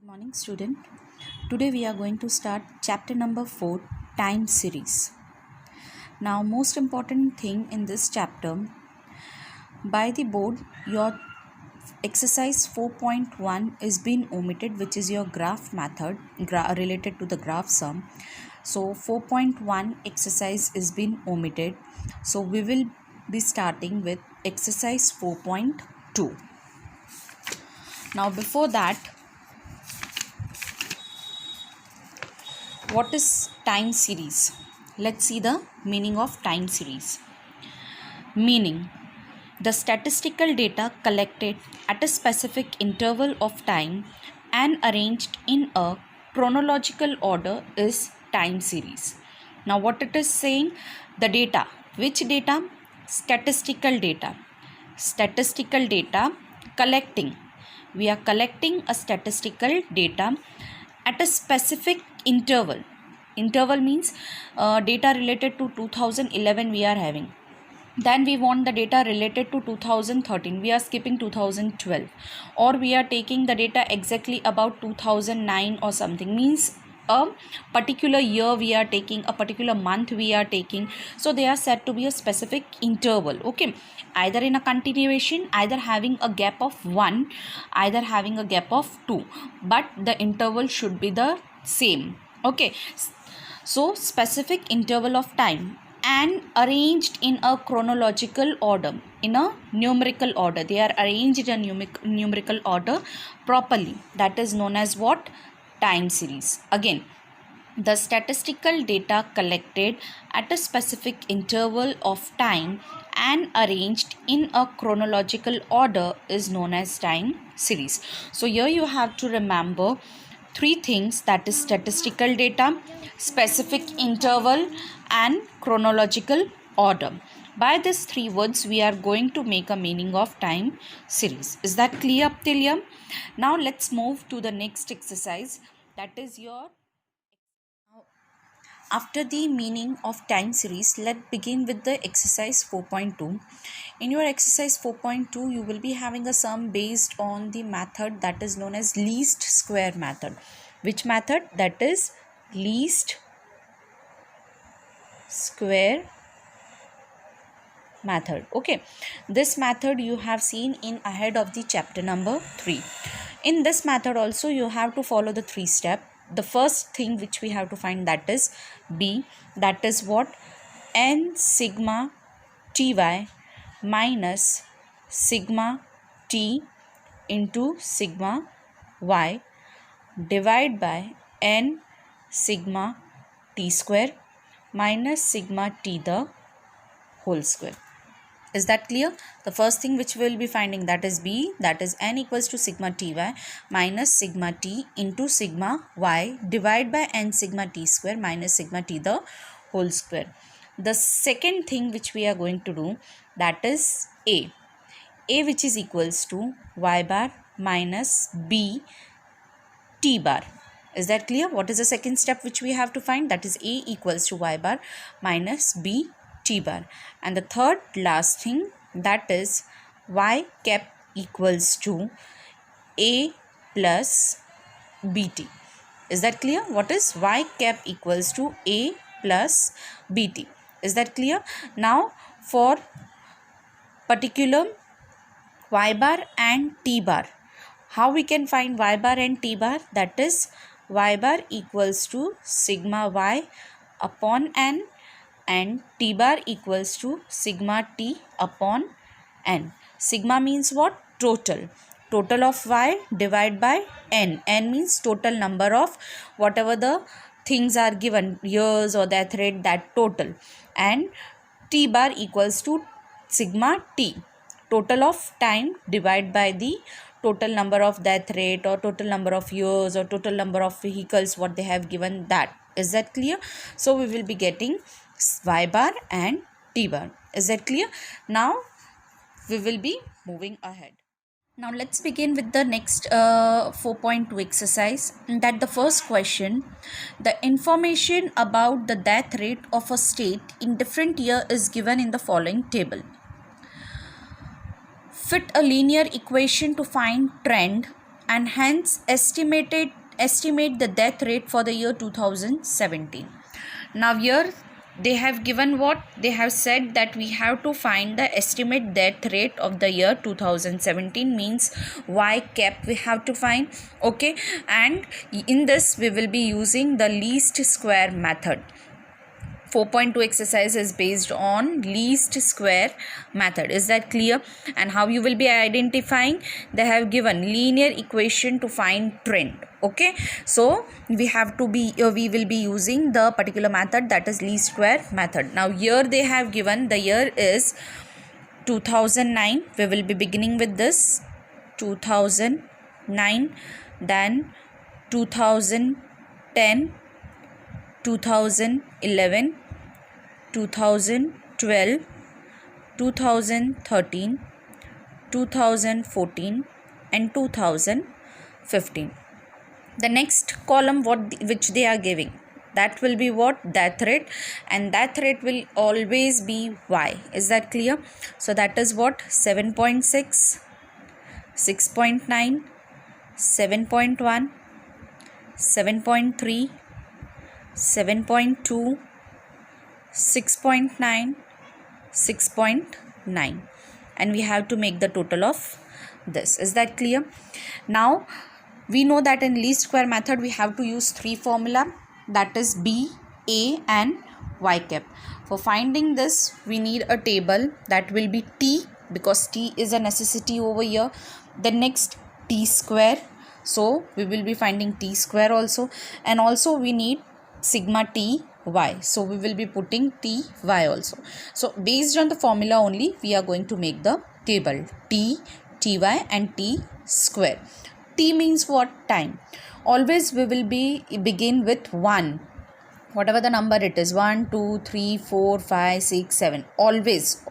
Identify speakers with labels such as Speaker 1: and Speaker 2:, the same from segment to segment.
Speaker 1: Good morning, student. Today we are going to start chapter number 4, time series. Now, most important thing in this chapter, by the board, your exercise 4.1 is being omitted, which is your graph method related to the graph sum. So 4.1 exercise is being omitted. So we will be starting with exercise 4.2. Now, before that, what is time series? Let's see the meaning of time series. Meaning: the statistical data collected at a specific interval of time and arranged in a chronological order is time series. Now, what it is saying? The data. Which data? Statistical data. Statistical data collecting. We are collecting a statistical data at a specific interval. Interval means data related to 2011 we are having. Then we want the data related to 2013. We are skipping 2012. Or we are taking the data exactly about 2009 or something. Means a particular year we are taking, a particular month we are taking. So they are said to be a specific interval. Okay. Either in a continuation, either having a gap of 1, either having a gap of 2. But the interval should be the same. Okay. So specific interval of time and arranged in a chronological order, in a numerical order. They are arranged in a numerical order properly. That is known as what? Time series. Again, the statistical data collected at a specific interval of time and arranged in a chronological order is known as time series. So here you have to remember three things, that is statistical data, specific interval and chronological order. By these three words we are going to make a meaning of time series. Is that clear up till here? Now let's move to the next exercise, that is your after the meaning of time series. Let's begin with the exercise 4.2. In your exercise 4.2, you will be having a sum based on the method that is known as least square method. Which method? That is least square method. Okay, this method you have seen in ahead of the chapter number 3. In this method also you have to follow the 3 step. The first thing which we have to find, that is B, that is what? N sigma ty minus sigma t into sigma y divide by n sigma t square minus sigma t the whole square. Is that clear? The first thing which we will be finding, that is B, that is n equals to sigma ty minus sigma t into sigma y divided by n sigma t square minus sigma t the whole square. The second thing which we are going to do, that is A which is equals to y bar minus B t bar. Is that clear? What is the second step which we have to find? That is A equals to y bar minus B t bar. And the third last thing, that is y cap equals to A plus bt. Is that clear? What is y cap equals to A plus bt? Is that clear? Now for particular y bar and t bar, how we can find y bar and t bar? That is y bar equals to sigma y upon n and t bar equals to sigma t upon n. Sigma means what? Total. Total of y divided by n. N means total number of whatever the things are given, years or death rate, that total. And t bar equals to sigma t. Total of time divided by the total number of death rate or total number of years or total number of vehicles what they have given, that. Is that clear? So we will be getting y bar and t bar. Is that clear? Now we will be moving ahead. Now let's begin with the next 4.2 exercise. That the first question, the information about the death rate of a state in different year is given in the following table. Fit a linear equation to find trend and hence estimate the death rate for the year 2017. Now here they have given what? They have said that we have to find the estimate death rate of the year 2017, means y cap we have to find. Okay, and in this we will be using the least square method. 4.2 exercise is based on least square method. Is that clear? And how you will be identifying? They have given linear equation to find trend. Okay, so we will be using the particular method, that is least square method. Now here they have given the year is 2009. We will be beginning with this 2009, then 2010, 2011, 2012, 2013, 2014 and 2015. The next column which they are giving, that will be what? Death rate, and death rate will always be y. Is that clear? So that is what? 7.6, 6.9, 7.1, 7.3, 7.2, 6.9, 6.9, and we have to make the total of this. Is that clear? Now we know that in least square method we have to use three formula, that is B, A and y cap. For finding this we need a table, that will be T, because T is a necessity over here. The next T square, so we will be finding T square also, and also we need sigma T y, so we will be putting T y also. So based on the formula only we are going to make the table T, Ty and T square. T means what? Time. Always we will be begin with 1, whatever the number it is, 1, 2, 3, 4, 5, 6, 7, always.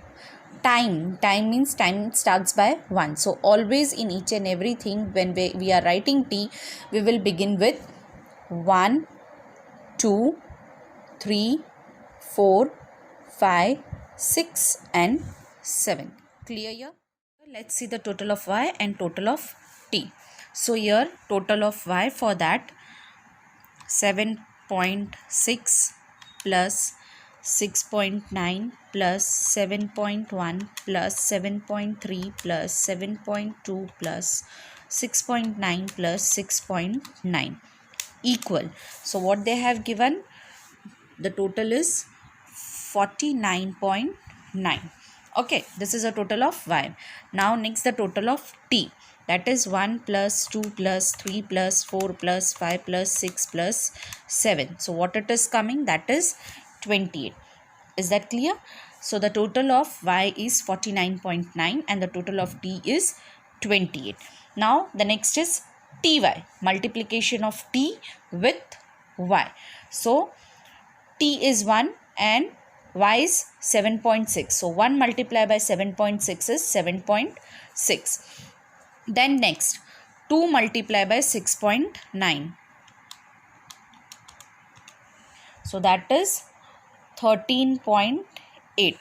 Speaker 1: Time means time starts by 1. So always in each and everything when we are writing T, we will begin with 1, 2, 3, 4, 5, 6 and 7. Clear here? Let's see the total of y and total of T. So here total of y, for that 7.6 plus 6.9 plus 7.1 plus 7.3 plus 7.2 plus 6.9 plus 6.9 equal. So what they have given, the total is 49.9. Okay, this is a total of y. Now next the total of T, that is 1 plus 2 plus 3 plus 4 plus 5 plus 6 plus 7. So what it is coming, that is 28. Is that clear? So the total of y is 49.9 and the total of T is 28. Now the next is Ty, multiplication of T with y. So T is 1 and y is 7.6. So 1 multiplied by 7.6 is 7.6. Then next 2 multiplied by 6.9. So that is 13.8.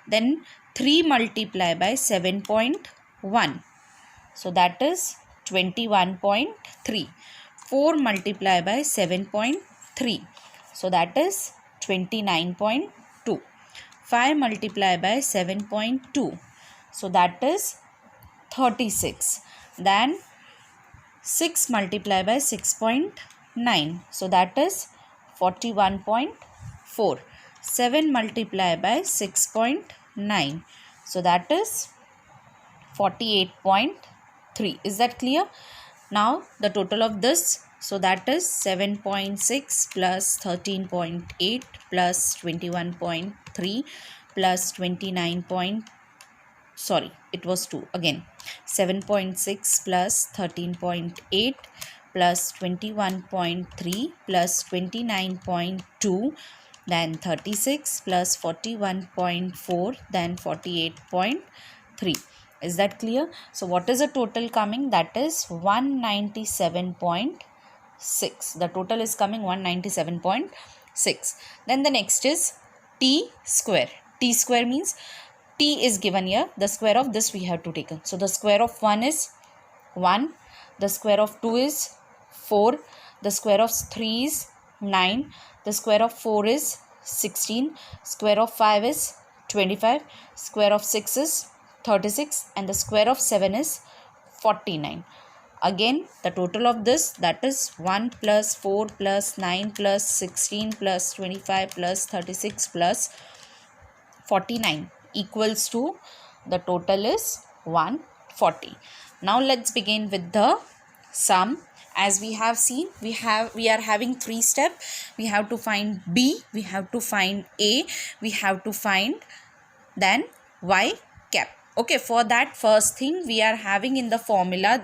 Speaker 1: Then 3 multiplied by 7.1. So that is 21.3. 4 multiplied by 7.3. So that is 29.2. 5 multiplied by 7.2. So that is 36. Then 6 multiplied by 6.9. So that is 41.4. 7 multiplied by 6.9. So that is 48.3. Is that clear? Now the total of this, so that is 7.6 plus 13.8 plus 21.3 plus 29. Sorry, it was 2 again. 7.6 plus 13.8 plus 21.3 plus 29.2, then 36 plus 41.4, then 48.3. Is that clear? So what is the total coming? That is 197.6. The total is coming 197.6. Then the next is T square. T square means T is given here. The square of this we have to take. So the square of 1 is 1. The square of 2 is 4. The square of 3 is 9. The square of 4 is 16. Square of 5 is 25. Square of 6 is 36. And the square of 7 is 49. Again, the total of this, that is 1 plus 4 plus 9 plus 16 plus 25 plus 36 plus 49 equals to, the total is 140. Now let's begin with the sum. As we have seen, we are having 3 steps. We have to find B, we have to find A, we have to find then Y cap. Okay, for that first thing we are having in the formula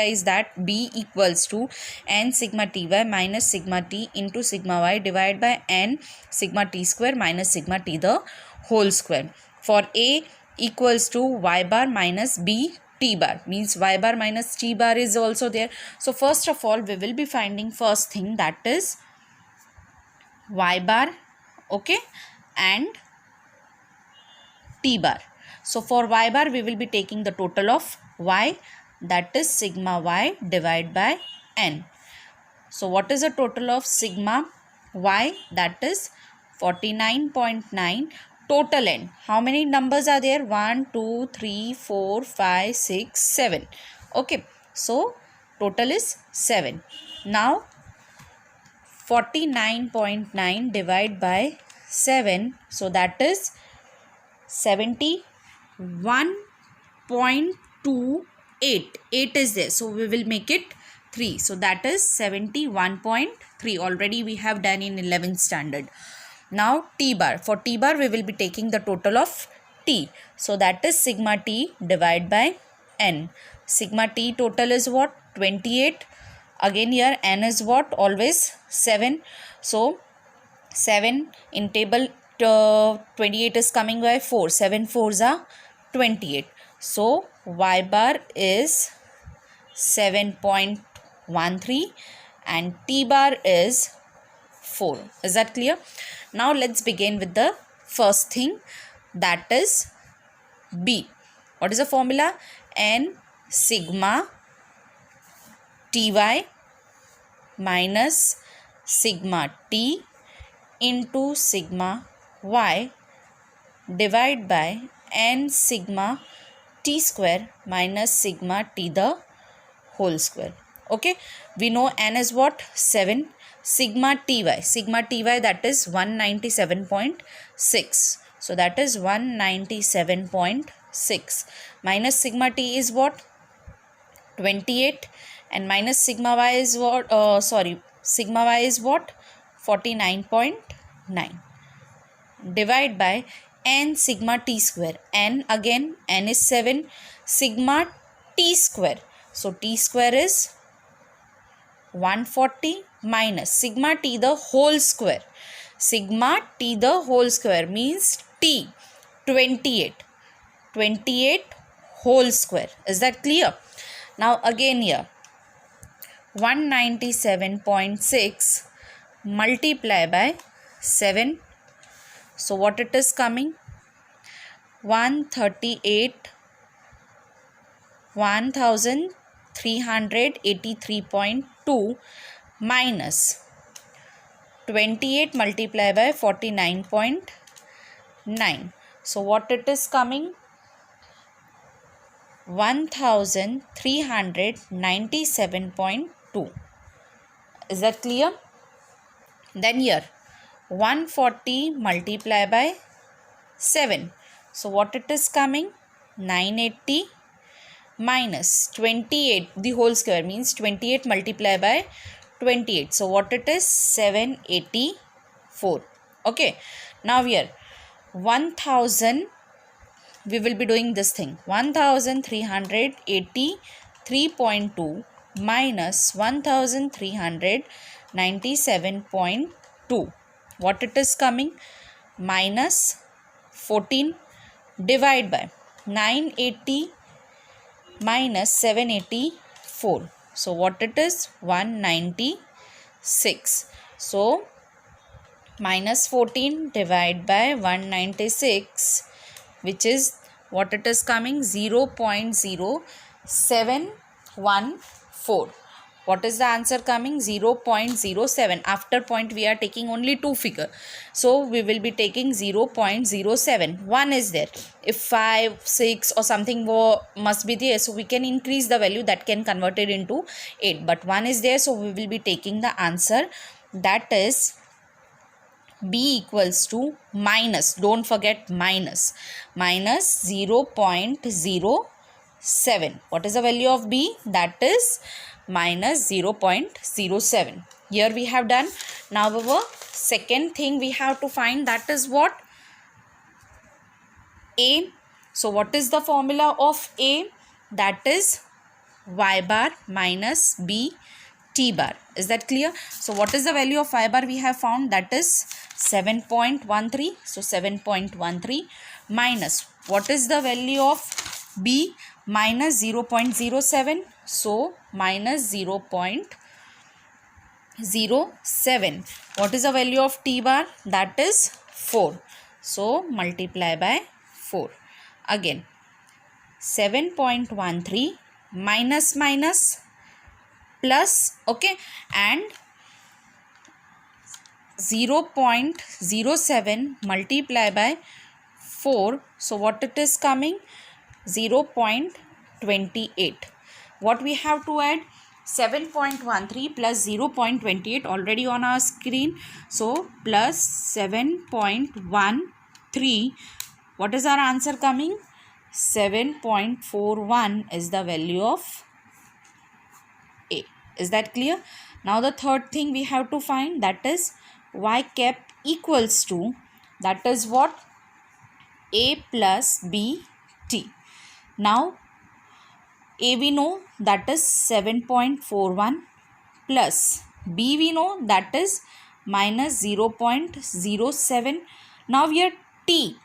Speaker 1: is that B equals to n sigma ty minus sigma t into sigma y divided by n sigma t square minus sigma t the whole square. For A equals to y bar minus B t bar, means y bar minus t bar is also there. So first of all we will be finding first thing, that is y bar, okay, and t bar. So for y bar we will be taking the total of y, that is sigma y divided by n. So what is the total of sigma y? That is 49.9. Total n. How many numbers are there? 1, 2, 3, 4, 5, 6, 7. Okay. So total is 7. Now 49.9 divided by 7. So that is 71.28. 8 is there. So we will make it 3. So that is 71.3. Already we have done in 11th standard. Now t bar. For t bar we will be taking the total of t. So that is sigma t divided by n. Sigma t total is what? 28. Again here n is what? Always 7. So 7 in table 28 is coming by 4. 7 4s are 28. So y bar is 7.13 and t bar is 4. Is that clear? Now let's begin with the first thing, that is B. What is the formula? N sigma ty minus sigma t into sigma y divided by n sigma t square minus sigma t the whole square. Okay, we know n is what? 7. Sigma ty that is 197.6. So that is 197.6 minus sigma t is what? 28, and minus sigma y is what? Sigma y is what? 49.9 divided by n sigma t square. N again, n is 7. Sigma t square. So t square is 140 minus sigma t the whole square. Sigma t the whole square means t 28. 28 whole square. Is that clear? Now again here 197.6 multiply by 7. So what it is coming? 1383.2 minus 28 multiply by 49.9. So what it is coming? 1397.2. Is that clear? Then here 140 multiply by 7. So what it is coming? 980 minus 28 the whole square means 28 multiply by 28. So what it is? 784. Okay. Now here 1000, we will be doing this thing. 1383.2 minus 1397.2. What it is coming? Minus 14 divide by 980 minus 784. So what it is? 196. So minus 14 divide by 196, which is what it is coming? 0.0714. 4. What is the answer coming? 0.07. After point we are taking only 2 figure. So we will be taking 0.07. 1 is there. If 5, 6 or something more must be there, so we can increase the value, that can convert it into 8. But 1 is there, so we will be taking the answer, that is B equals to minus, don't forget minus 0.07. What is the value of B? That is minus 0.07. Here we have done. Now our second thing we have to find, that is what? A. So what is the formula of A? That is y bar minus B t bar. Is that clear? So what is the value of y bar we have found? That is 7.13. So 7.13 minus, what is the value of B? Minus 0.07. So minus 0.07. What is the value of t bar? That is 4. So multiply by 4. Again 7.13 minus minus plus, okay, and 0.07 multiply by 4. So what it is coming? 0.28. What we have to add? 7.13 plus 0.28 already on our screen. So plus 7.13. What is our answer coming? 7.41 is the value of A. Is that clear? Now the third thing we have to find, that is y cap equals to, that is what? A plus B t. Now A we know, that is 7.41 plus B we know, that is minus 0.07. Now here T.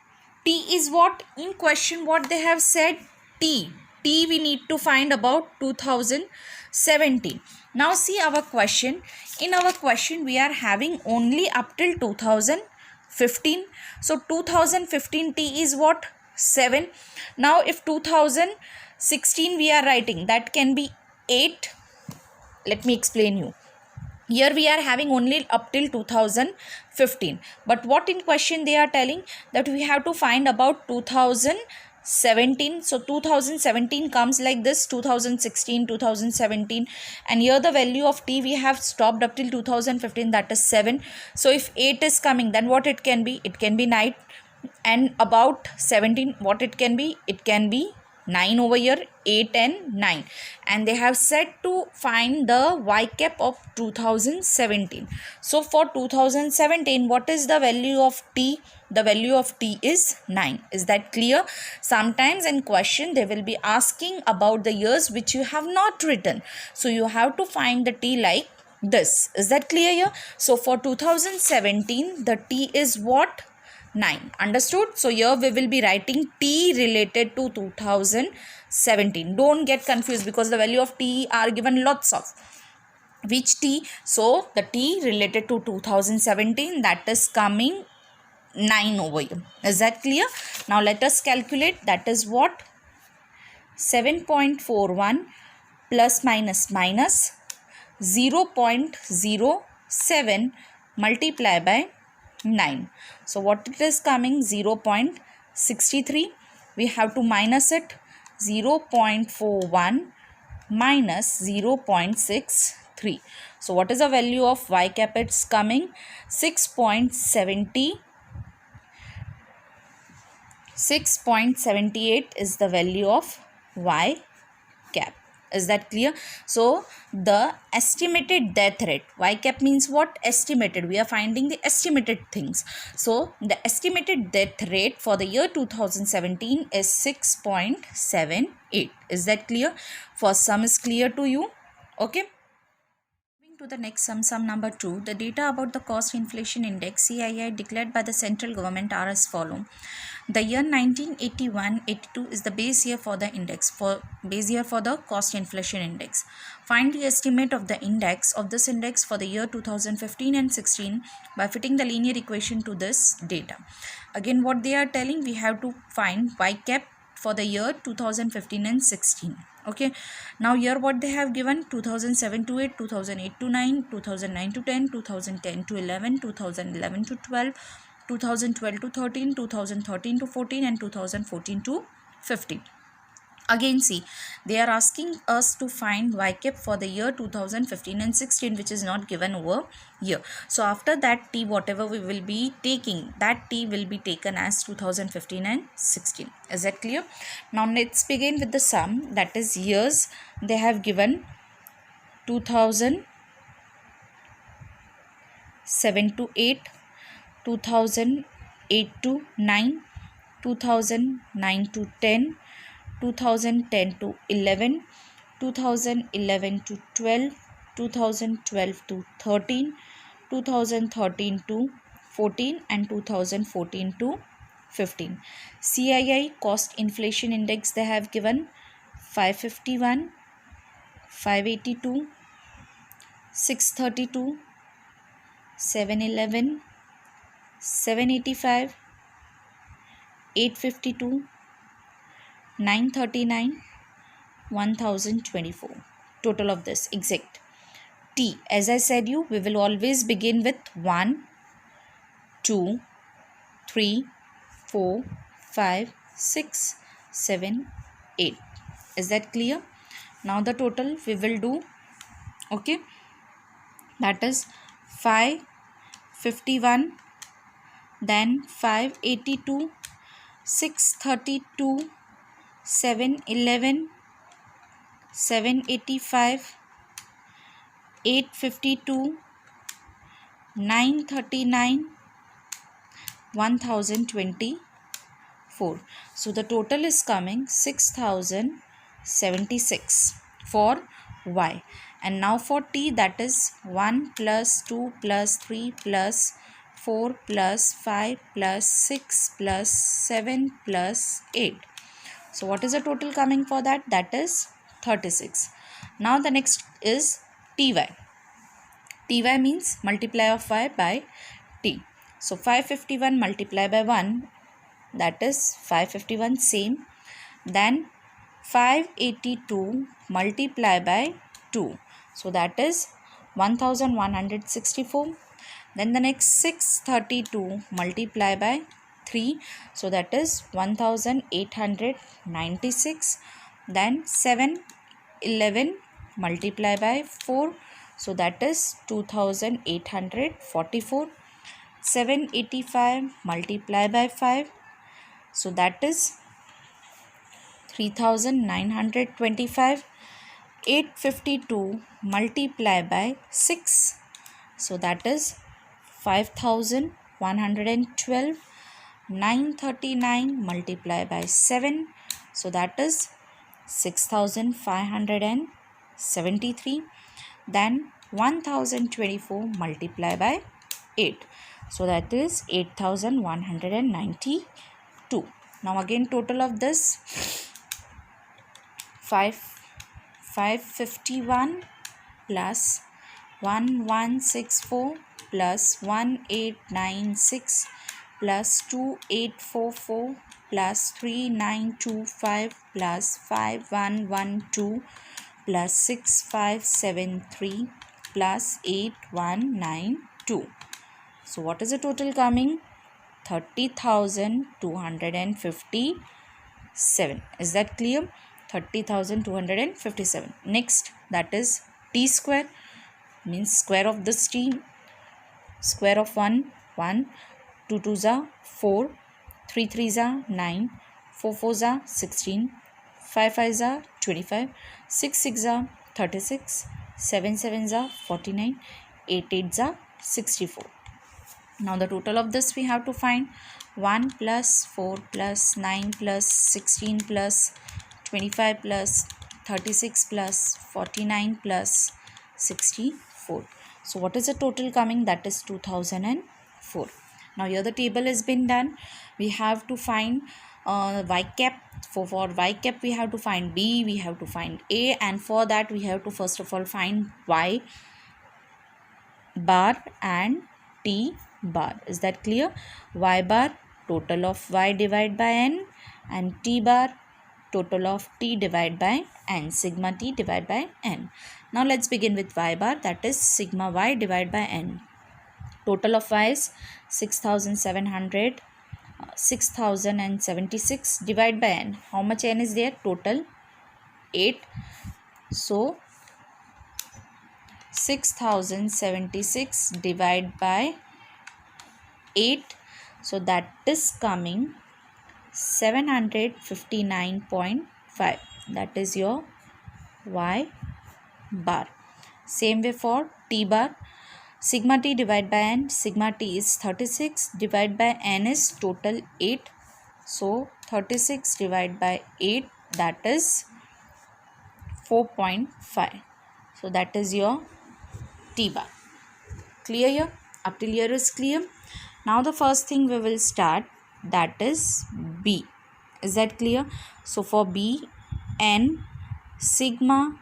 Speaker 1: T is what? In question what they have said? T. T we need to find about 2017. Now see our question. In our question we are having only up till 2015. So 2015 T is what? 7. Now if 2016 we are writing, that can be 8. Let me explain you. Here we are having only up till 2015. But what in question they are telling? That we have to find about 2017. So 2017 comes like this, 2016, 2017. And here the value of T we have stopped up till 2015, that is 7. So if 8 is coming, then what it can be? It can be 9. And about 17, what it can be? It can be 9 over here, 8 and 9. And they have said to find the y cap of 2017. So for 2017, what is the value of T? The value of T is 9. Is that clear? Sometimes in question they will be asking about the years which you have not written. So you have to find the T like this. Is that clear here? So for 2017, the T is what? 9. Understood? So here we will be writing T related to 2017. Don't get confused because the value of T are given lots of. Which T? So the T related to 2017, that is coming 9 over here. Is that clear? Now let us calculate. That is what? 7.41 plus minus minus 0.07 multiply by 9. So what it is coming? 0.63. We have to minus it. 0.41 minus 0.63. So what is the value of y cap? It's coming 6.70. 6.78 is the value of y cap. Is that clear? So the estimated death rate, y cap means what? Estimated. We are finding the estimated things. So the estimated death rate for the year 2017 is 6.78. Is that clear? First sum is clear to you. Okay. Moving to the next sum number 2. The data about the cost inflation index CII declared by the central government are as follow. The year 1981-82 is the base year for the index, for the cost inflation index. Find the estimate of the index of this index for the year 2015 and 16 by fitting the linear equation to this data. Again, what they are telling, we have to find y cap for the year 2015 and 16. Okay, now here what they have given: 2007 to 8, 2008 to 9, 2009 to 10, 2010 to 11, 2011 to 12, 2012 to 13, 2013 to 14, and 2014 to 15. Again, see, they are asking us to find YCAP for the year 2015 and 16, which is not given over here. So after that T, whatever we will be taking, that T will be taken as 2015 and 16. Is that clear? Now let's begin with the sum, that is years. They have given 2007 to 8, 2008 to 9, 2009 to 10, 2010 to 11, 2011 to 12, 2012 to 13, 2013 to 14, and 2014 to 15. CII cost inflation index they have given 551, 582, 632, 711, 785, 852, 939, 1024. Total of this exact. T, as I said you, we will always begin with 1, 2, 3, 4, 5, 6, 7, 8. Is that clear? Now the total we will do. Okay, that is 551, then 582, 632, 711, 785, 852, 939, 1024. So the total is coming 6076 for Y. And now for T, that is 1 plus 2 plus 3 plus 4 plus 5 plus 6 plus 7 plus 8. So what is the total coming for that? That is 36. Now the next is Ty. Ty means multiply of Y by T. So 551 multiply by 1, that is 551 same. Then 582 multiply by 2. So that is 1164. Then the next 632 multiply by 3. So that is 1896. Then 711 multiply by 4. So that is 2844. 785 multiply by 5. So that is 3925. 852 multiply by 6. So that is 5112. 939 multiply by 7. So that is 6573. Then 1024 multiply by 8. So that is 8192. Now again total of this 551 plus 1164 plus 1896 plus 2844 plus 3925 plus 5112 plus 6573 plus 8192. So what is the total coming? 30,257. Is that clear? 30,257. Next, that is T square, means square of this T. Square of 1, 1, 2 2s are 4, 3 3s are 9, 4 4s are 16, 5 5s are 25, 6 6 are 36, 7 7s are 49, 8 8s are 64. Now the total of this we have to find. 1 plus 4 plus 9 plus 16 plus 25 plus 36 plus 49 plus 64. So what is the total coming? That is 2004. Now here the table has been done. We have to find YCAP. For YCAP we have to find B, we have to find A, and for that we have to first of all find Y bar and T bar. Is that clear? Y bar, total of Y divided by N, and T bar, total of t divided by n, sigma t divided by n. Now let's begin with y bar, that is sigma y divided by n. Total of y is 6700, 6076 divided by n. How much n is there? Total 8. So 6076 divided by 8. So that is coming 759.5. That is your y bar. Same way for t bar. Sigma t divided by n. Sigma t is 36 divided by n is total 8. So 36 divided by 8, that is 4.5. So that is your t bar. Clear here? Up till here is clear. Now the first thing we will start, that is b. Is that clear? So for b, n sigma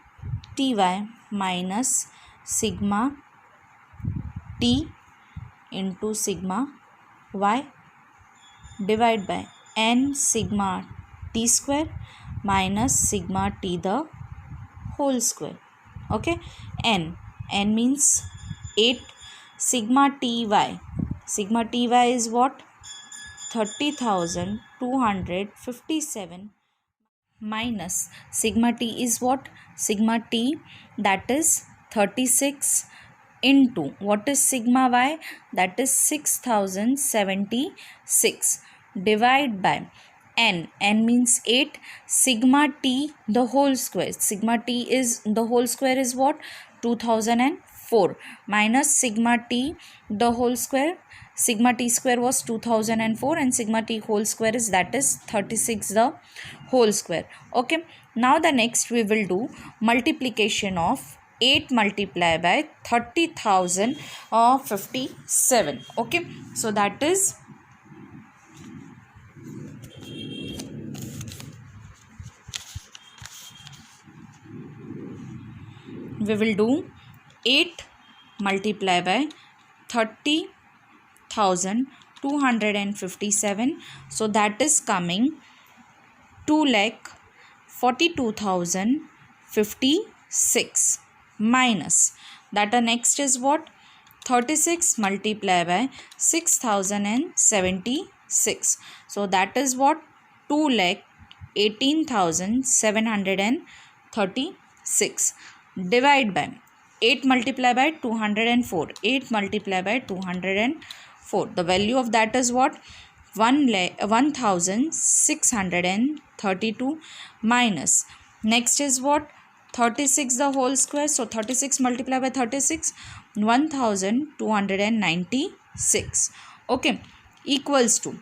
Speaker 1: ty minus sigma t into sigma y divided by n sigma t square minus sigma t the whole square. Okay, n means 8. Sigma ty is what? 30,257 minus sigma t is what? Sigma t, that is 36 into what is sigma y? That is 6076 divide by n means 8. Sigma t the whole square, sigma t is the whole square is what? 2004 minus sigma t the whole square, sigma t square was 2004 and sigma t whole square is, that is 36 the whole square. Okay, now the next we will do multiplication of 8 multiplied by 30,057. Okay, so that is we will do 8 multiplied by 30,257. So that is coming 2,42,056 minus that next is what? 36 multiplied by 6076. So that is what? 2,18,736 divide by 8 multiplied by 204. 8 multiplied by 204. The value of that is what? 1,632 minus. Next is what? 36 the whole square. So 36 multiplied by 36, 1,296. Okay, equals to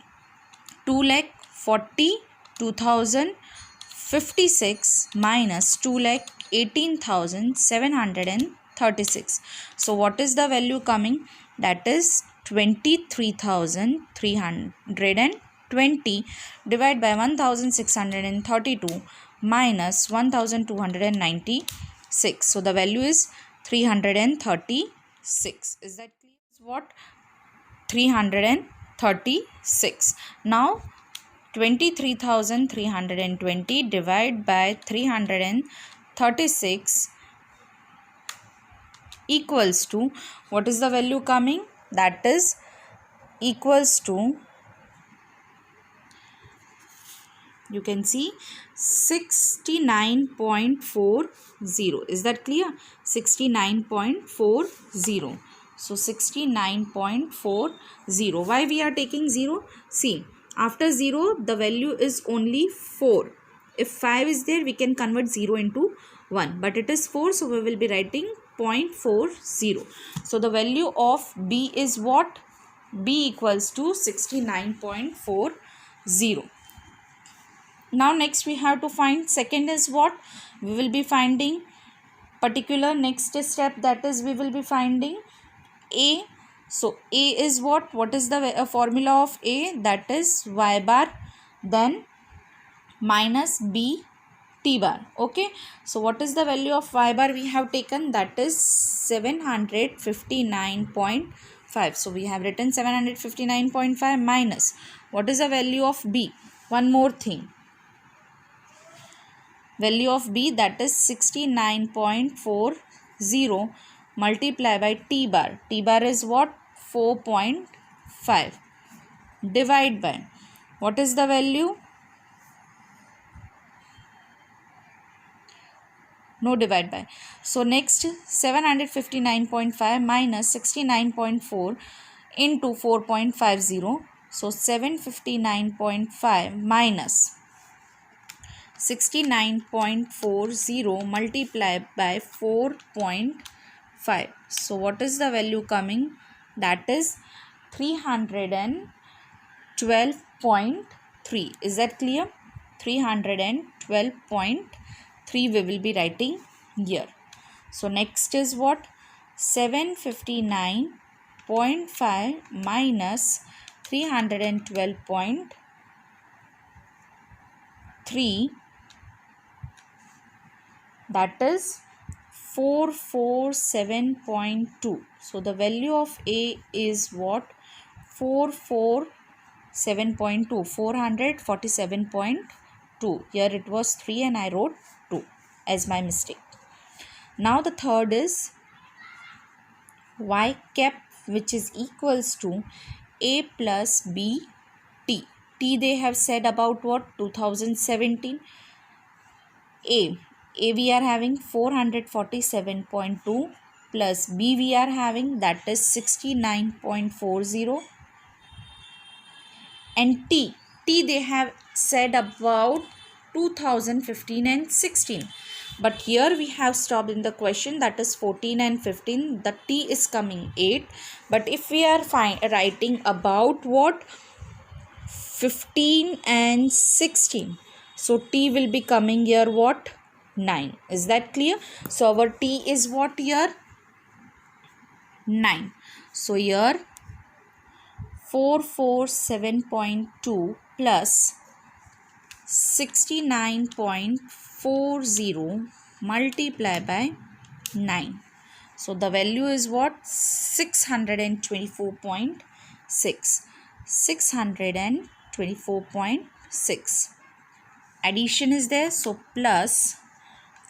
Speaker 1: 2,42,056 minus 2,18,736. So what is the value coming? That is 23,320 divided by 1,632 minus 1,296. So the value is 336. Is that clear? What? 336. Now 23,320 divided by 336 equals to, what is the value coming? That is equals to, you can see 69.40. Is that clear? 69.40. So 69.40. Why we are taking 0? See, after 0 the value is only 4. If 5 is there, we can convert 0 into 1, but it is 4, so we will be writing 0.40. So the value of B is what? B equals to 69.40. Now next we have to find second is what? We will be finding particular next step, that is we will be finding A. So A is what? What is the formula of A? That is y bar then minus B t bar. Okay, so what is the value of y bar we have taken? That is 759.5. so we have written 759.5 minus what is the value of B? One more thing, value of B, that is 69.40 multiply by T bar. T bar is what? 4.5. Divide by, what is the value? No divide by. So next, 759.5 minus 69.4 into 4.50. So 759.5 minus 69.40 multiplied by 4.5. So what is the value coming? That is 312.3. Is that clear? 312.3 we will be writing here. So next is what? 759.5 minus 312.3, that is 447.2. So the value of A is what? 447.2. 447.2. Here it was 3 and I wrote 2 as my mistake. Now the third is y cap, which is equals to A plus B T. T they have said about what? 2017. A we are having 447.2 plus B we are having, that is 69.40, and T they have said about 2015 and 16, but here we have stopped in the question, that is 14 and 15. The T is coming 8, but if we are writing about what? 15 and 16, so T will be coming here what? 9. Is that clear? So our T is what here? 9. So here 447.2 plus 69.40 multiply by 9. So the value is what? 624.6. 624.6. Addition is there, so plus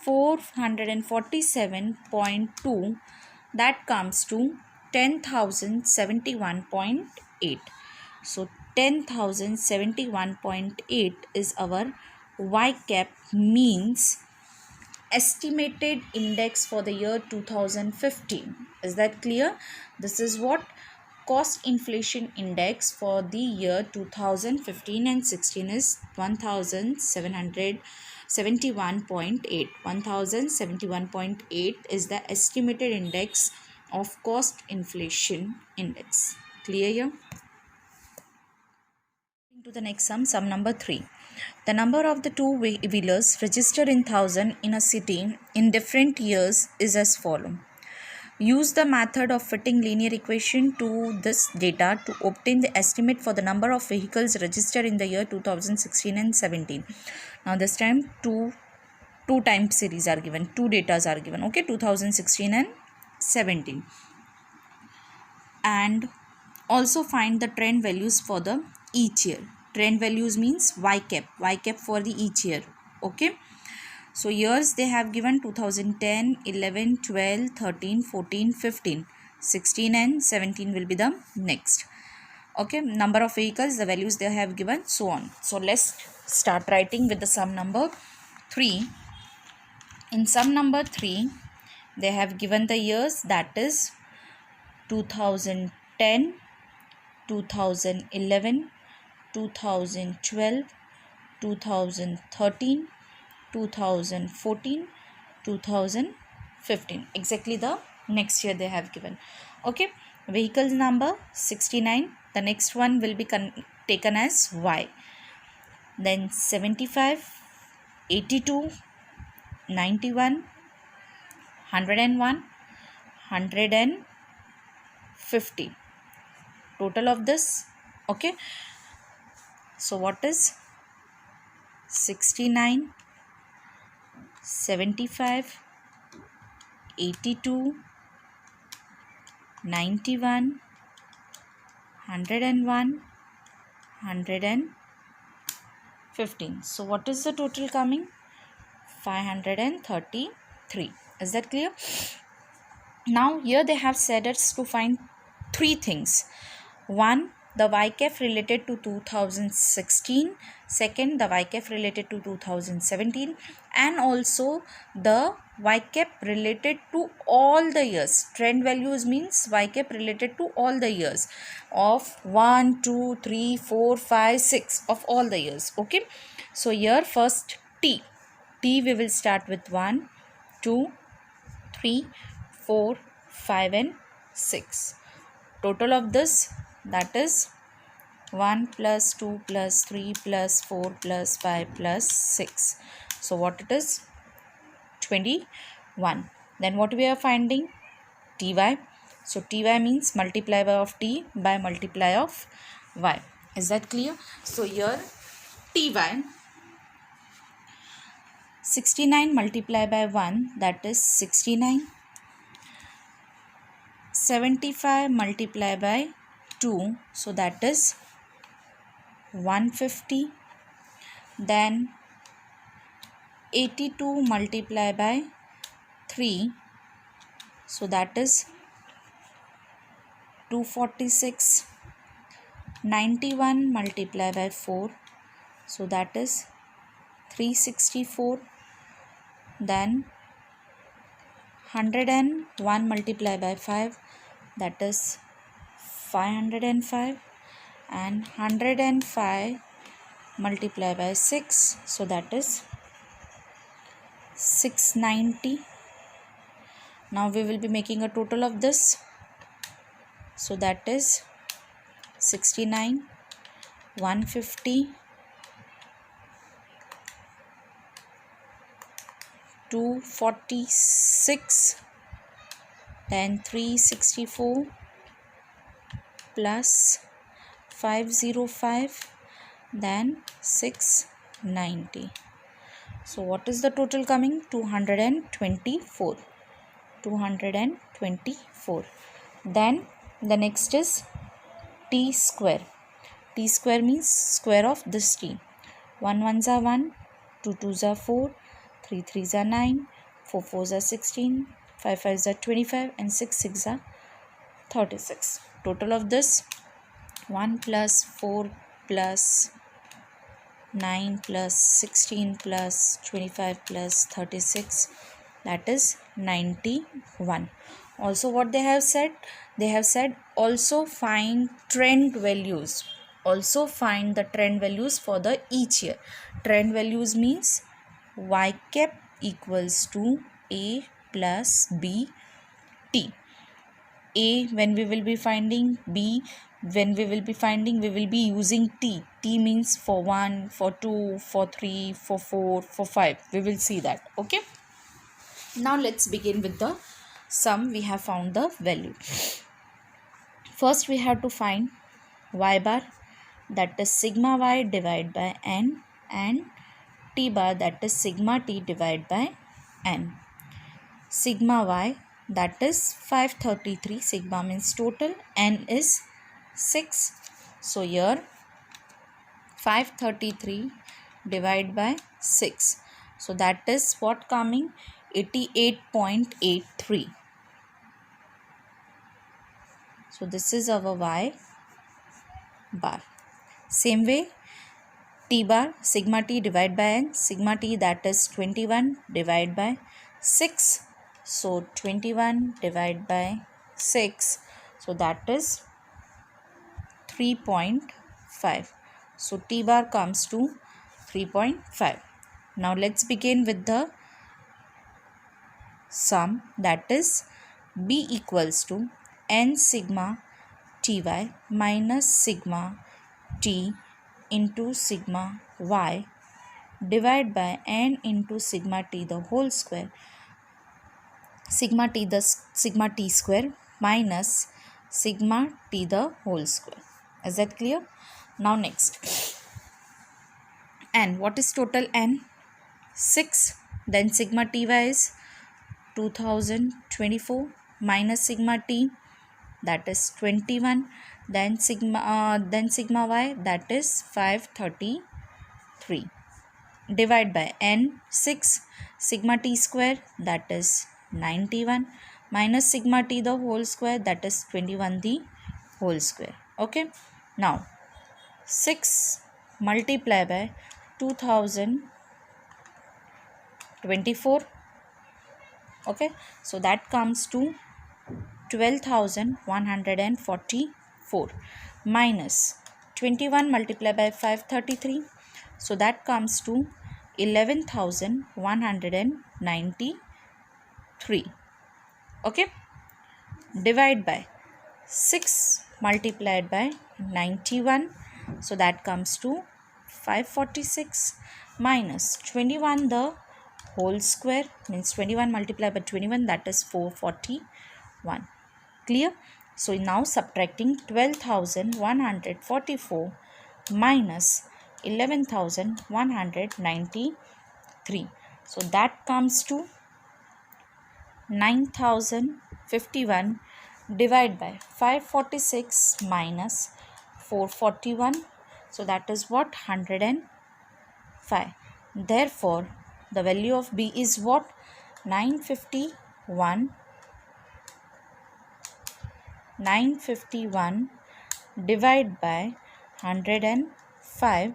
Speaker 1: 447.2, that comes to 10,071.8. So 10,071.8 is our y cap, means estimated index for the year 2015. Is that clear? This is what? Cost inflation index for the year 2015 and 16 is 1071.8. 1071.8 is the estimated index of cost inflation index. Clear here? To the next sum number 3. The number of the two-wheelers registered in 1,000 in a city in different years is as follows. Use the method of fitting linear equation to this data to obtain the estimate for the number of vehicles registered in the year 2016 and 17. Now this time two time series are given, two datas are given, okay, 2016 and 17. And also find the trend values for the each year. Trend values means y cap for the each year, okay. So years they have given 2010, 11, 12, 13, 14, 15, 16 and 17 will be the next, okay. Number of vehicles, the values they have given, so on. So let's start writing with the sum number 3. In sum number 3 they have given the years, that is 2010, 2011, 2012, 2013, 2014, 2015. Exactly the next year they have given, okay. Vehicles number 69, the next one will be taken as y, then 75, 82, 91, 101, 150. Total of this, okay. So what is 69, 75, 82, 91, 101, 115. So what is the total coming? 533. Is that clear? Now here they have said us to find three things. One, the YCAF related to 2016. Second, the YCAF related to 2017. And also the YCAP related to all the years. Trend values means YCAP related to all the years of 1, 2, 3, 4, 5, 6 of all the years. Okay. So here first T. T we will start with 1, 2, 3, 4, 5 and 6. Total of this, that is 1 plus 2 plus 3 plus 4 plus 5 plus 6. So what it is? 21. Then what we are finding? Ty. So Ty means multiply by of T by multiply of Y. Is that clear? So here Ty, 69 multiplied by 1, that is 69. 75 multiplied by 2, so that is 150. Then 82 multiplied by 3, so that is 246. 91 multiplied by 4, so that is 364. Then 101 multiplied by 5, that is 505. And 105 multiplied by 6, so that is 690. Now we will be making a total of this, so that is 69, 150, 246, then 364 plus 505, then 690. So what is the total coming? 224. 224. Then the next is T square. T square means square of this T. 1 ones are 1, 2 twos are 4, 3 threes are 9, 4 fours are 16, 5 fives are 25 and 6 sixes are 36. Total of this 1 plus 4 plus 9 plus 16 plus 25 plus 36, that is 91. Also what they have said? They have said also find trend values. Also find the trend values for the each year. Trend values means YCAP equals to A plus B T. A when we will be finding, B when we will be finding, we will be using T. T means for 1, for 2, for 3, for 4, for 5. We will see that. Okay. Now let's begin with the sum. We have found the value. First we have to find Y bar, that is sigma Y divided by N, and T bar, that is sigma T divided by N. Sigma Y, that is 533. Sigma means total, N is 6. So here 533 divided by 6. So that is what coming? 88.83. So this is our Y bar. Same way T bar, sigma T divided by N. Sigma T, that is 21 divided by 6. So 21 divided by 6. So that is 3.5. So T bar comes to 3.5. Now let's begin with the sum, that is B equals to N sigma Ty minus sigma T into sigma Y divided by N into sigma T the whole square, sigma T square minus sigma T the whole square. Is that clear? Now next, N. What is total N? 6. Then sigma Ty is 2024 minus sigma T, that is 21. Then sigma Y, that is 533. divide by n 6 sigma t square, that is 91, minus sigma t the whole square, that is 21 the whole square. Okay, now 6 multiply by 2024. Okay, so that comes to 12,144 minus 21 multiplied by 533, so that comes to 11,193. Okay, divide by 6 multiplied by 91, so that comes to 546 minus 21 the whole square, means 21 multiplied by 21, that is 441. Clear? So now subtracting 12,144 minus 11,193, so that comes to 9,051 divided by 546 minus 441, so that is what? 105. Therefore the value of B is what? 951 divided by 105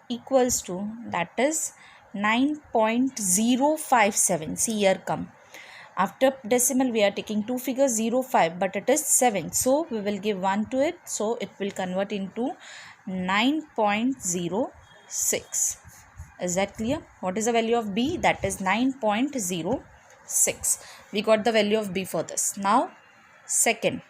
Speaker 1: equals to, that is 9.057. see here come, after decimal we are taking two figures 05, but it is 7, so we will give 1 to it, so it will convert into 9.06. Is that clear? What is the value of B? That is 9.06. We got the value of B for this. Now second,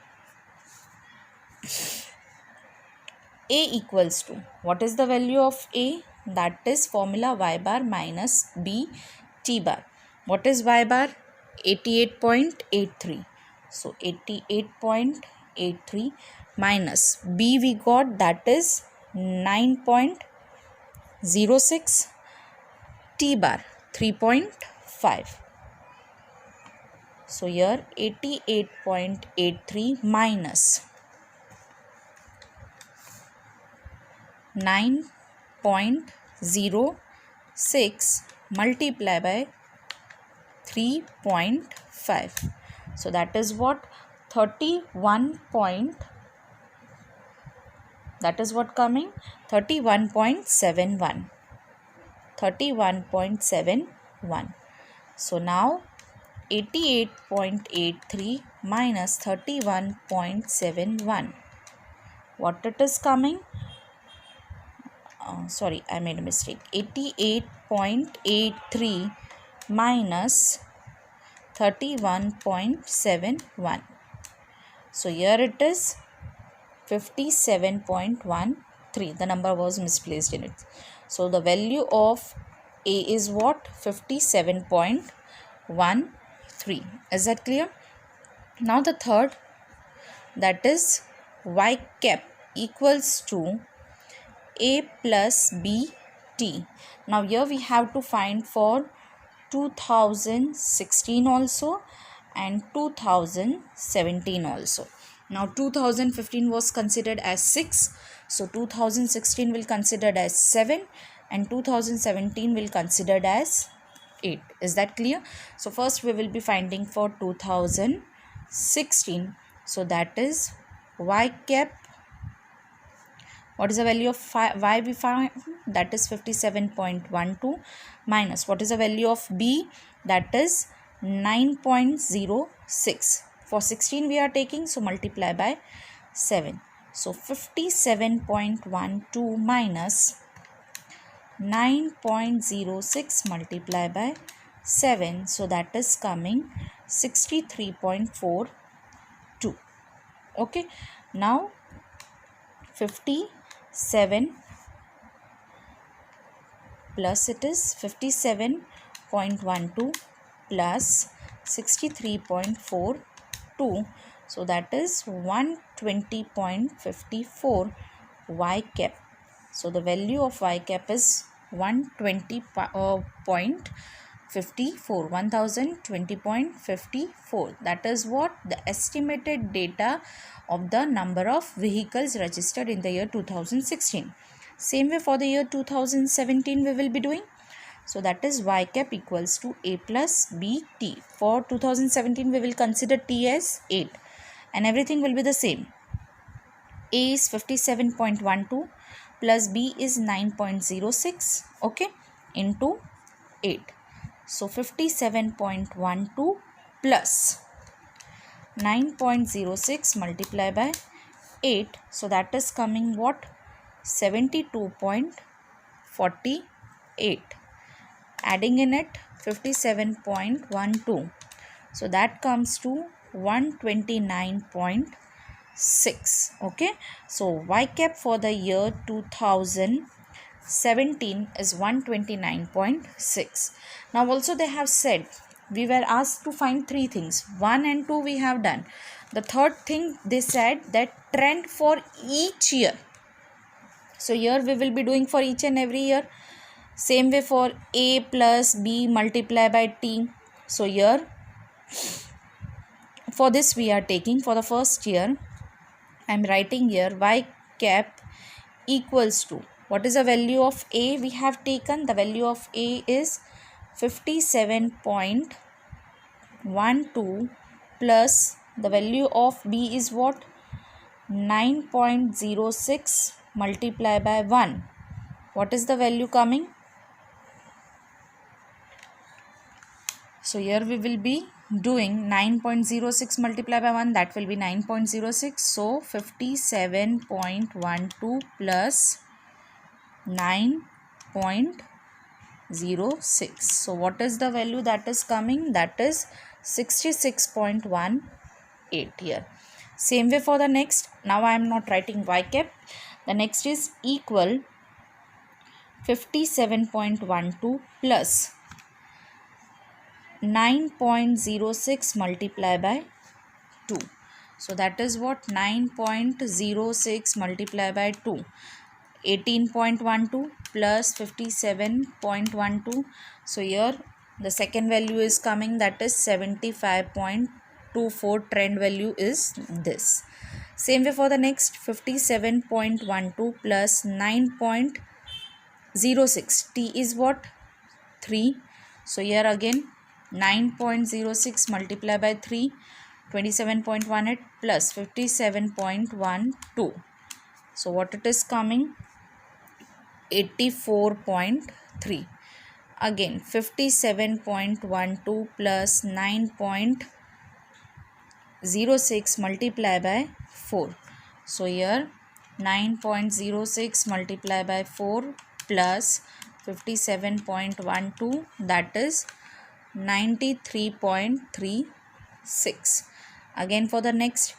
Speaker 1: A equals to, what is the value of A? That is formula y bar minus B t bar. What is y bar? 88.83. So 88.83 minus B we got, that is 9.06, t bar 3.5. So here 88.83 minus 9.06 multiply by 3.5. So that is what? 31 point, that is what coming? 31.71. 31.71. So now 88.83 minus 31.71. What it is coming? Sorry, I made a mistake. 88.83 minus 31.71. So here it is 57.13. The number was misplaced in it. So the value of A is what? 57.13. Is that clear? Now the third, that is y cap equals to A plus B t. Now here we have to find for 2016 also and 2017 also. Now 2015 was considered as 6, so 2016 will considered as 7 and 2017 will considered as 8. Is that clear? So first we will be finding for 2016. So that is y cap. What is the value of y we found? That is 57.12 minus, what is the value of B? That is 9.06. For 16 we are taking, so multiply by 7. So 57.12 minus 9.06 multiply by 7. So that is coming 63.42. Okay. Now 57 plus, it is 57.12 plus 63.42. So that is 120.54 y cap. So the value of y cap is 1020.54. That is what? The estimated data of the number of vehicles registered in the year 2016. Same way for the year 2017 we will be doing. So that is y cap equals to a plus b t. For 2017 we will consider t as 8 and everything will be the same. A is 57.12 plus b is 9.06, okay, into 8. So 57.12 plus 9.06 multiplied by 8. So that is coming what? 72.48. Adding in it 57.12. So that comes to 129.6. Okay. So y cap for the year 2017 is 129.6. Now also they have said, we were asked to find three things. 1 and 2 we have done. The third thing they said that trend for each year. So here we will be doing for each and every year. Same way for a plus b multiplied by t. So here for this we are taking for the first year, I am writing here y cap equals to, what is the value of a we have taken? The value of a is 57.12 plus the value of b is what? 9.06 multiplied by 1. What is the value coming? So here we will be doing 9.06 multiplied by 1, that will be 9.06. So 57.12 plus 9.06. So what is the value that is coming? That is 66.18 here. Same way for the next. Now I am not writing y cap. The next is equal 57.12 plus 9.06 multiplied by 2. So that is what? 9.06 multiplied by 2. 18.12 plus 57.12. So here the second value is coming, that is 75.24. Trend value is this. Same way for the next, 57.12 plus 9.06. T is what? 3. So here again 9.06 multiplied by 3, 27.18 plus 57.12. So what it is coming? 84.3. Again 57.12 plus 9.06 multiplied by 4. So here 9.06 multiplied by 4 plus 57.12, that is 93.36. Again for the next,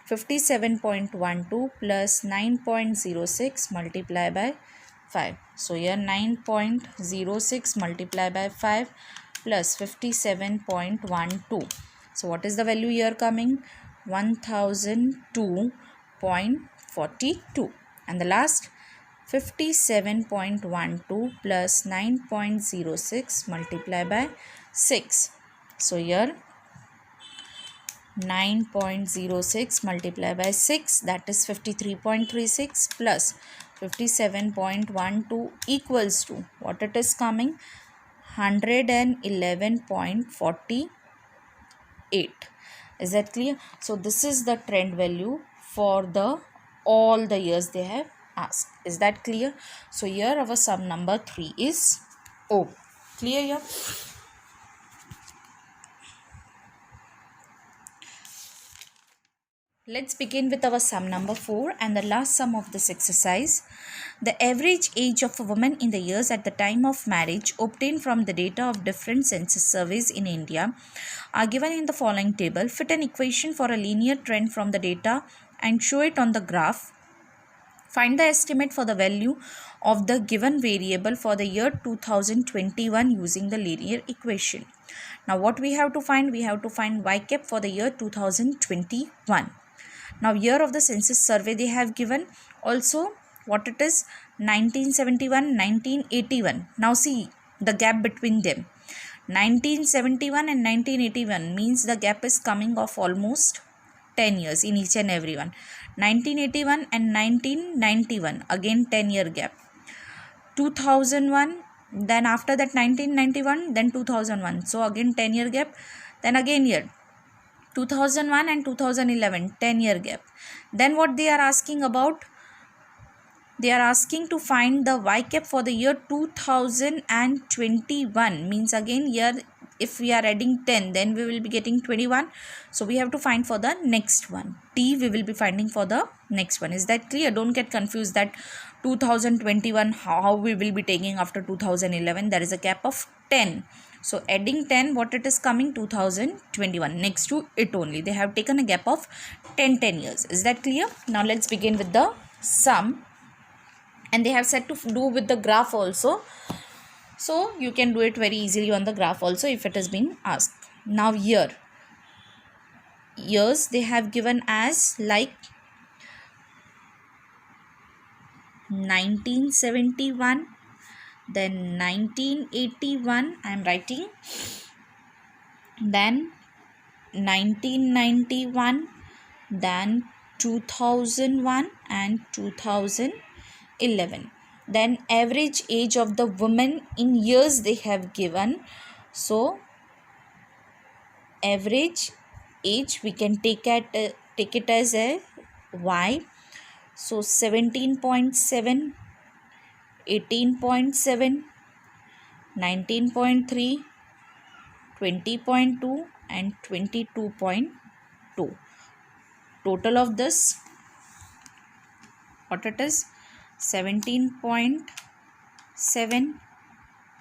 Speaker 1: 57.12 plus 9.06 multiplied by 5. So here 9.06 multiplied by 5 plus 57.12. So what is the value here coming? 1002.42. And the last, 57.12 plus 9.06 multiplied by 6. So here 9.06 multiplied by 6, that is 53.36 plus 57.12 equals to, what it is coming? 111.48. Is that clear? So this is the trend value for the all the years they have asked. Is that clear? So here our sum number 3 is O. Clear here? Let's begin with our sum number 4 and the last sum of this exercise. The average age of a woman in the years at the time of marriage obtained from the data of different census surveys in India are given in the following table. Fit an equation for a linear trend from the data and show it on the graph. Find the estimate for the value of the given variable for the year 2021 using the linear equation. Now what we have to find? We have to find y cap for the year 2021. Now year of the census survey they have given, also what it is, 1971, 1981. Now see the gap between them. 1971 and 1981 means the gap is coming of almost 10 years in each and every one. 1981 and 1991, again 10-year gap. 2001, then after that 1991, then 2001. So again 10-year gap, then again year 2001 and 2011, 10-year gap. Then what they are asking about? They are asking to find the y cap for the year 2021. Means again here, if we are adding 10, then we will be getting 21. So we have to find for the next one. T we will be finding for the next one. Is that clear? Don't get confused that 2021 how we will be taking after 2011. There is a gap of 10. So adding 10, what it is coming? 2021. Next to it only. They have taken a gap of 10 years. Is that clear? Now let's begin with the sum. And they have said to do with the graph also. So you can do it very easily on the graph also if it has been asked. Now years they have given as like 1971, then 1981 I am writing, then 1991, then 2001 and 2011. Then average age of the woman in years they have given. So average age we can take it as a y. So 17.7, 18.7, 19.3, 20.2 and 22.2. Total of this, what it is? 17.7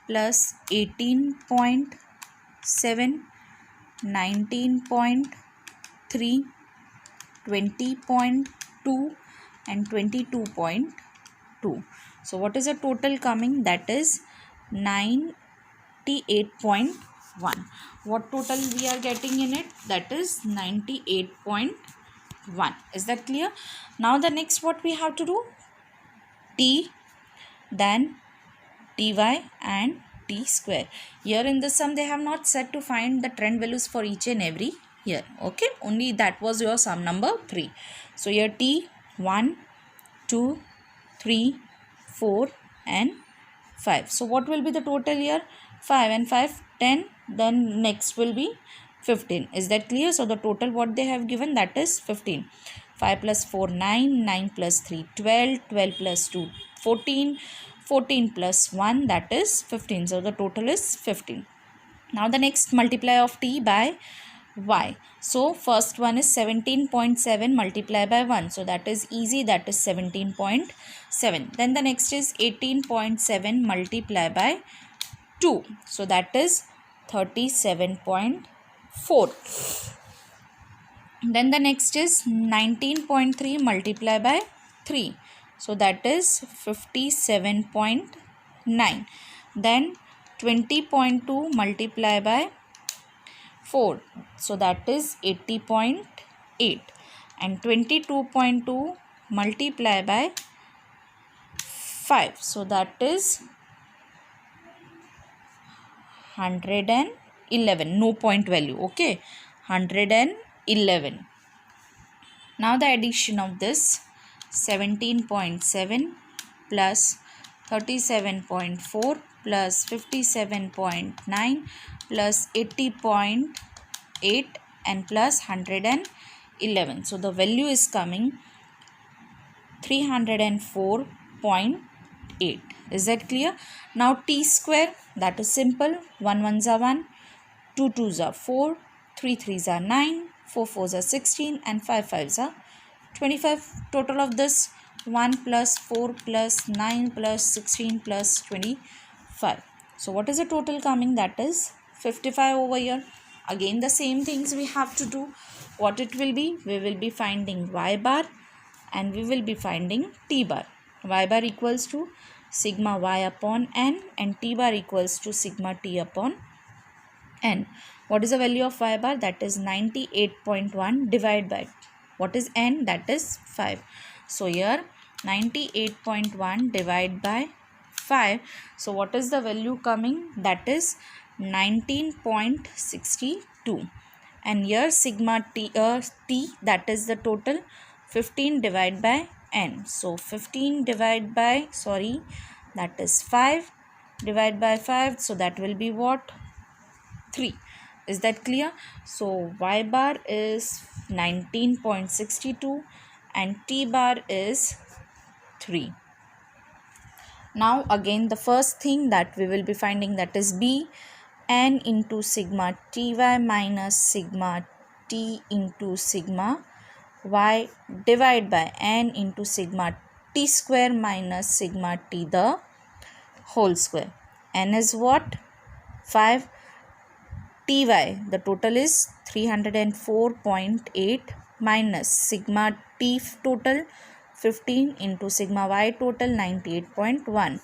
Speaker 1: plus 18.7, 19.3, 20.2 and 22.2. So what is the total coming? That is 98.1. What total we are getting in it? That is 98.1. Is that clear? Now the next what we have to do? T, then ty and t square. Here in the sum they have not said to find the trend values for each and every year. Okay, only that was your sum number 3. So here t 1, 2, 3, 4 and 5. So what will be the total here? 5 and 5, 10. Then next will be 15. Is that clear? So the total what they have given, that is 15. 5 plus 4, 9, 9 plus 3, 12, 12 plus 2, 14, 14 plus 1, that is 15. So the total is 15. Now the next multiply of t by y. So first one is 17.7 multiplied by 1. So that is easy, that is 17.7. Then the next is 18.7 multiplied by 2. So that is 37.4. Then the next is 19.3 multiplied by 3. So that is 57.9. Then 20.2 multiplied by 4. So that is 80.8. And 22.2 multiplied by 5. So that is 111. No point value. Okay. 111. Now the addition of this 17.7 plus 37.4 plus 57.9 plus 80.8 and plus 111. So the value is coming 304.8. Is that clear? Now t square, that is simple. 1 1s are 1, 2 2s are 4, 3 3s are 9, 4 4s are 16 and 5 5s are 25. Total of this 1 plus 4 plus 9 plus 16 plus 25. So what is the total coming? That is 55 over here. Again the same things we have to do. What it will be? We will be finding y bar and we will be finding t bar. Y bar equals to sigma y upon n and t bar equals to sigma t upon n. What is the value of y bar? That is 98.1 divided by what is n? That is 5. So here 98.1 divided by 5. So what is the value coming? That is 19.62. And here sigma t, that is the total 15 divided by n. So 15 divided by that is 5. Divide by 5, so that will be what? 3. Is that clear? So y bar is 19.62 and t bar is 3. Now again the first thing that we will be finding, that is b, n into sigma ty minus sigma t into sigma y divided by n into sigma t square minus sigma t the whole square. N is what? 5. Ty, the total is 304.8 minus sigma t total 15 into sigma y total 98.1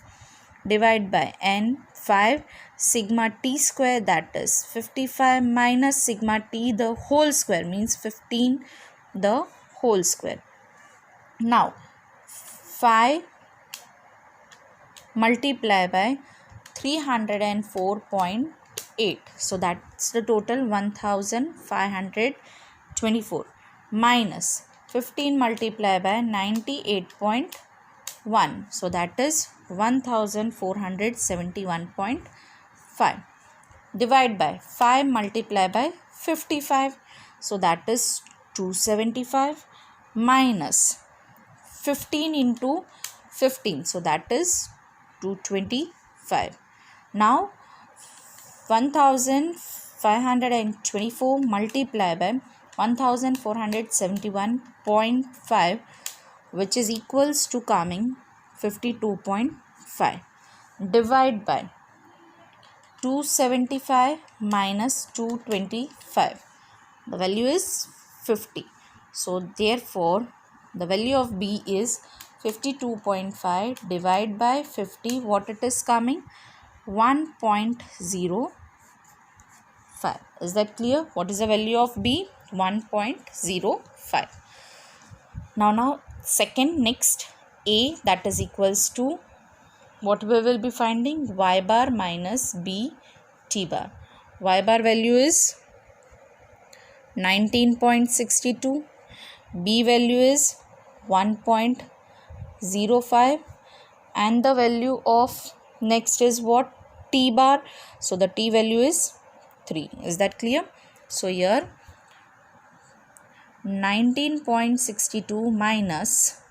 Speaker 1: divided by n 5 sigma t square, that is 55 minus sigma t the whole square means 15 the whole square. Now 5 multiply by 304.8, so that's the total 1524 minus 15 multiply by 98.1, so that is 1471.5 divide by 5 multiply by 55, so that is 275 minus 15 into 15, so that is 225. Now 1524 multiply by 1471.5, which is equals to coming 52.5 divide by 275 minus 225, the value is 50. So therefore the value of b is 52.5 divided by 50, what it is coming? 1.05. Is that clear? What is the value of b? 1.05. Now second, next a, that is equals to what we will be finding? Y bar minus b t bar. Y bar value is 19.62, b value is 1.05 and the value of next is what? T bar. So the t value is 3. Is that clear? So here 19.62 minus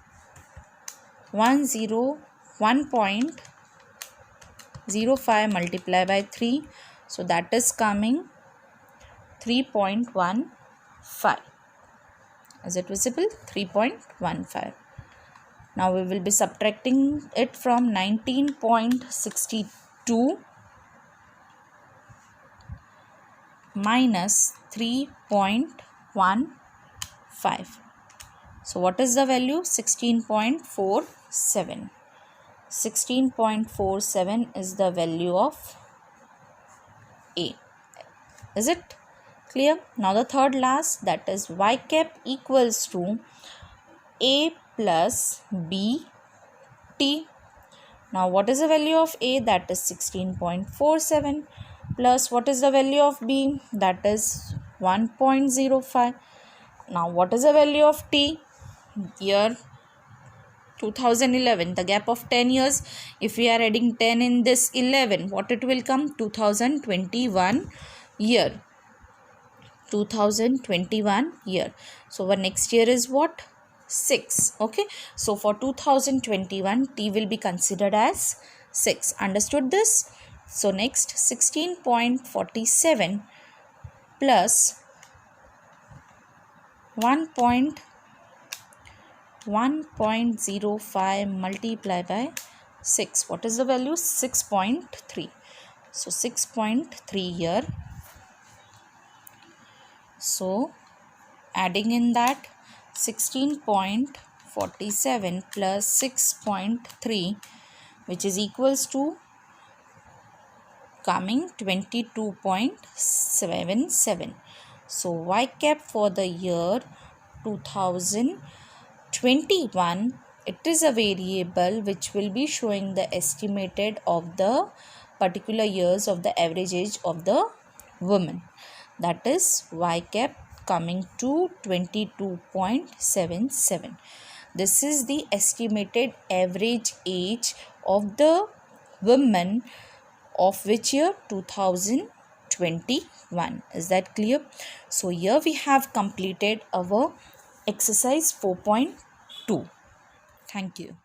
Speaker 1: 1.05 multiplied by 3, so that is coming 3.15. Is it visible? 3.15. Now we will be subtracting it from 19.62 minus 3.15. So what is the value? 16.47. 16.47 is the value of A. Is it clear? Now the third last, that is y cap equals to A plus B T. Now what is the value of A? That is 16.47 plus what is the value of B? That is 1.05. Now what is the value of T? Year 2011, the gap of 10 years. If we are adding 10 in this 11, what it will come? 2021 year. 2021 year. So our next year is what? 6. Okay. So for 2021, T will be considered as 6. Understood this? So next 16.47 plus 1.05 multiplied by 6. What is the value? 6.3. So 6.3 here. So adding in that 16.47 plus 6.3, which is equals to coming 22.77. So y cap for the year 2021, it is a variable which will be showing the estimated of the particular years of the average age of the woman. That is y cap coming to 22.77. This is the estimated average age of the women of which year? 2021. Is that clear? So here we have completed our exercise 4.2. Thank you.